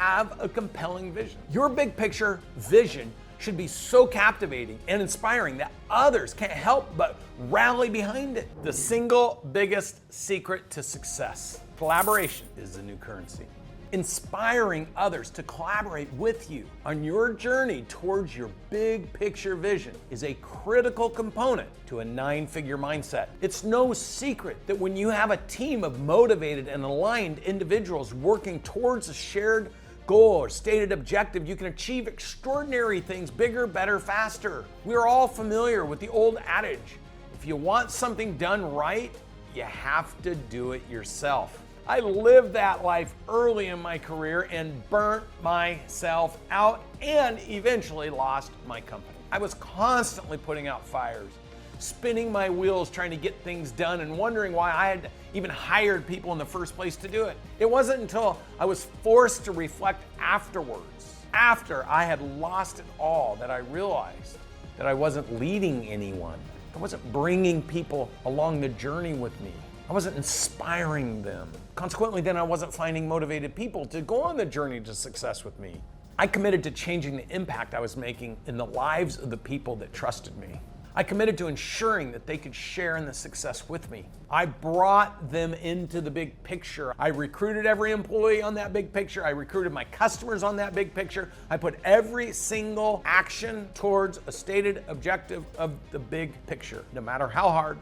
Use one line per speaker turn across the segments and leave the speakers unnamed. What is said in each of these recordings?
have a compelling vision. Your big picture vision should be so captivating and inspiring that others can't help but rally behind it. The single biggest secret to success: collaboration is the new currency. Inspiring others to collaborate with you on your journey towards your big picture vision is a critical component to a 9-figure mindset. It's no secret that when you have a team of motivated and aligned individuals working towards a shared goal or stated objective, you can achieve extraordinary things bigger, better, faster. We're all familiar with the old adage, if you want something done right, you have to do it yourself. I lived that life early in my career and burnt myself out and eventually lost my company. I was constantly putting out fires, spinning my wheels trying to get things done and wondering why I had even hired people in the first place to do it. It wasn't until I was forced to reflect afterwards, after I had lost it all, that I realized that I wasn't leading anyone. I wasn't bringing people along the journey with me. I wasn't inspiring them. Consequently, then I wasn't finding motivated people to go on the journey to success with me. I committed to changing the impact I was making in the lives of the people that trusted me. I committed to ensuring that they could share in the success with me. I brought them into the big picture. I recruited every employee on that big picture. I recruited my customers on that big picture. I put every single action towards a stated objective of the big picture. No matter how hard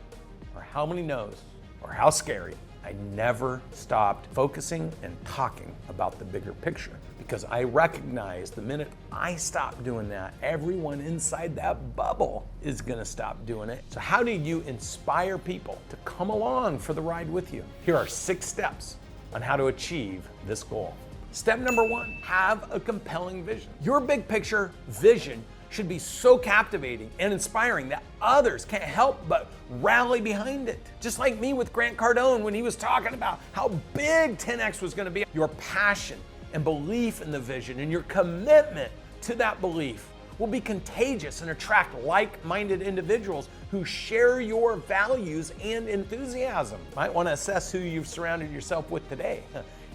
or how many no's or how scary, I never stopped focusing and talking about the bigger picture, because I recognized the minute I stopped doing that, everyone inside that bubble is gonna stop doing it. So how do you inspire people to come along for the ride with you? Here are 6 steps on how to achieve this goal. Step number 1, have a compelling vision. Your big picture vision should be so captivating and inspiring that others can't help but rally behind it. Just like me with Grant Cardone when he was talking about how big 10X was gonna be. Your passion and belief in the vision and your commitment to that belief will be contagious and attract like-minded individuals who share your values and enthusiasm. Might want to assess who you've surrounded yourself with today.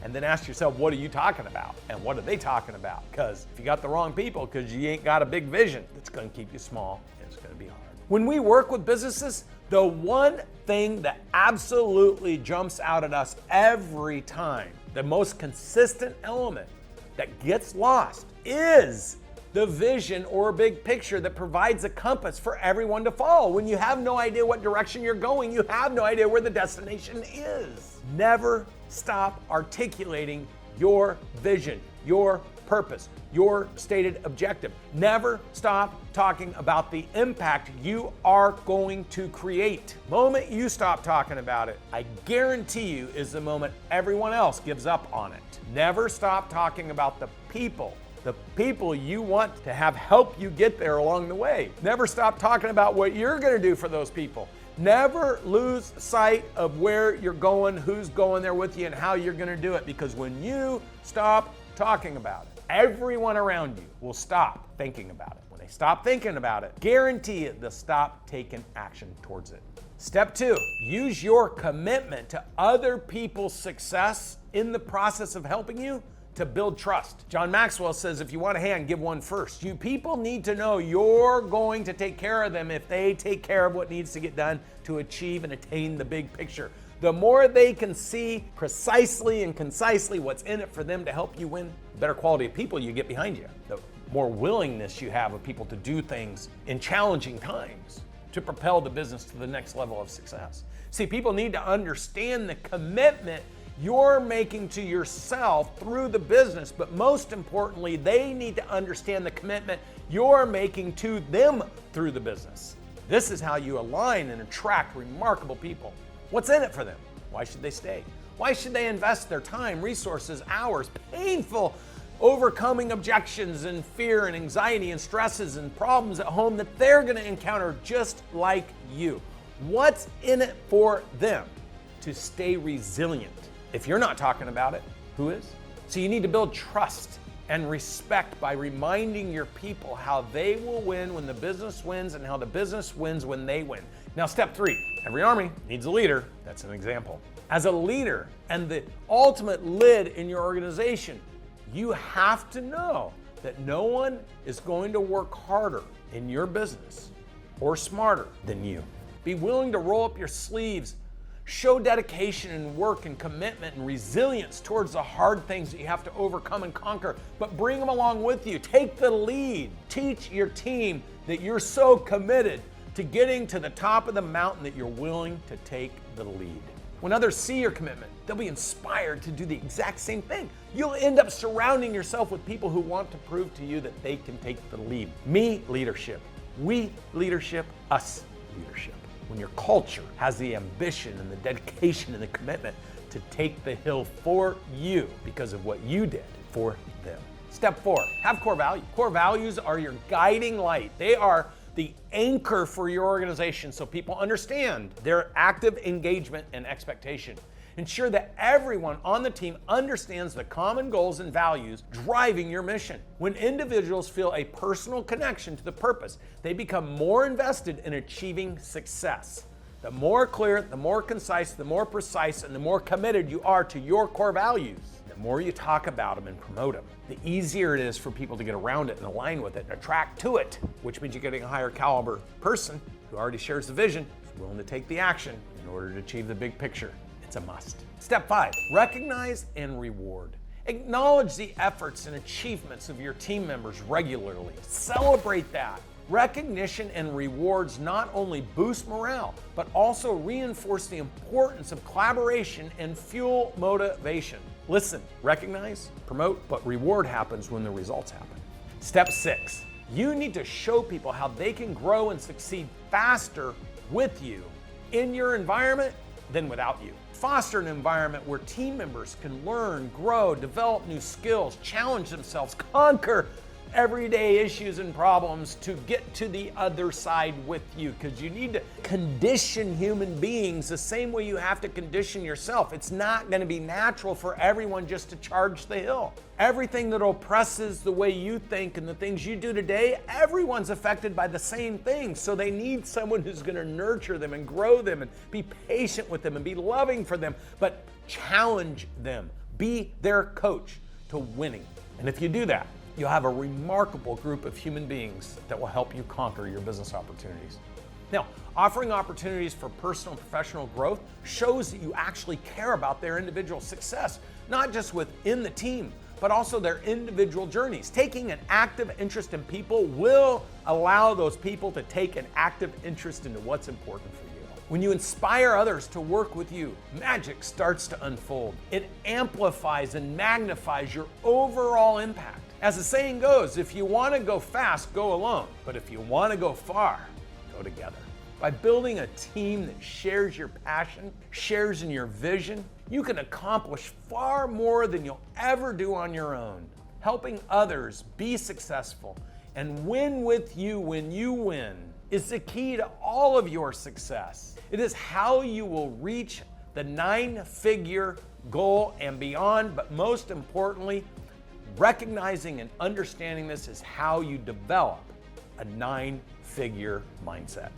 And then ask yourself, what are you talking about? And what are they talking about? Because if you got the wrong people, because you ain't got a big vision, it's going to keep you small and it's going to be hard. When we work with businesses, the one thing that absolutely jumps out at us every time, the most consistent element that gets lost, is the vision or big picture that provides a compass for everyone to follow. When you have no idea what direction you're going, you have no idea where the destination is. Never stop articulating your vision, your purpose, your stated objective. Never stop talking about the impact you are going to create. The moment you stop talking about it, I guarantee you, is the moment everyone else gives up on it. Never stop talking about the people you want to have help you get there along the way. Never stop talking about what you're going to do for those people. Never lose sight of where you're going, who's going there with you, and how you're going to do it. Because when you stop talking about it, everyone around you will stop thinking about it. When they stop thinking about it, guarantee it, they'll stop taking action towards it. Step 2, use your commitment to other people's success in the process of helping you to build trust. John Maxwell says, if you want a hand, give one first. You people need to know you're going to take care of them if they take care of what needs to get done to achieve and attain the big picture. The more they can see precisely and concisely what's in it for them to help you win, the better quality of people you get behind you. The more willingness you have of people to do things in challenging times to propel the business to the next level of success. See, people need to understand the commitment you're making to yourself through the business, but most importantly, they need to understand the commitment you're making to them through the business. This is how you align and attract remarkable people. What's in it for them? Why should they stay? Why should they invest their time, resources, hours, painful overcoming objections and fear and anxiety and stresses and problems at home that they're going to encounter just like you? What's in it for them to stay resilient? If you're not talking about it, who is? So you need to build trust and respect by reminding your people how they will win when the business wins and how the business wins when they win. Now, step 3, every army needs a leader. That's an example. As a leader and the ultimate lid in your organization, You have to know that no one is going to work harder in your business or smarter than you. Be willing to roll up your sleeves, show dedication and work and commitment and resilience towards the hard things that you have to overcome and conquer, but bring them along with you. Take the lead. Teach your team that you're so committed to getting to the top of the mountain that you're willing to take the lead. When others see your commitment, they'll be inspired to do the exact same thing. You'll end up surrounding yourself with people who want to prove to you that they can take the lead. Me, leadership. We, leadership. Us, leadership. When your culture has the ambition and the dedication and the commitment to take the hill for you because of what you did for them. Step 4, have core values. Core values are your guiding light. They are the anchor for your organization so people understand their active engagement and expectation. Ensure that everyone on the team understands the common goals and values driving your mission. When individuals feel a personal connection to the purpose, they become more invested in achieving success. The more clear, the more concise, the more precise, and the more committed you are to your core values, the more you talk about them and promote them, the easier it is for people to get around it and align with it and attract to it, which means you're getting a higher caliber person who already shares the vision, is willing to take the action in order to achieve the big picture. It's a must. Step 5, recognize and reward. Acknowledge the efforts and achievements of your team members regularly. Celebrate that. Recognition and rewards not only boost morale, but also reinforce the importance of collaboration and fuel motivation. Listen, recognize, promote, but reward happens when the results happen. Step 6, you need to show people how they can grow and succeed faster with you in your environment than without you. Foster an environment where team members can learn, grow, develop new skills, challenge themselves, conquer everyday issues and problems to get to the other side with you, because you need to condition human beings the same way you have to condition yourself. It's not going to be natural for everyone just to charge the hill. Everything that oppresses the way you think and the things you do today, everyone's affected by the same thing. So they need someone who's going to nurture them and grow them and be patient with them and be loving for them, but challenge them. Be their coach to winning. And if you do that, you'll have a remarkable group of human beings that will help you conquer your business opportunities. Now, offering opportunities for personal and professional growth shows that you actually care about their individual success, not just within the team, but also their individual journeys. Taking an active interest in people will allow those people to take an active interest into what's important for you. When you inspire others to work with you, magic starts to unfold. It amplifies and magnifies your overall impact. As the saying goes, if you want to go fast, go alone. But if you want to go far, go together. By building a team that shares your passion, shares in your vision, you can accomplish far more than you'll ever do on your own. Helping others be successful and win with you when you win is the key to all of your success. It is how you will reach the 9-figure goal and beyond, but most importantly, recognizing and understanding this is how you develop a 9-figure mindset.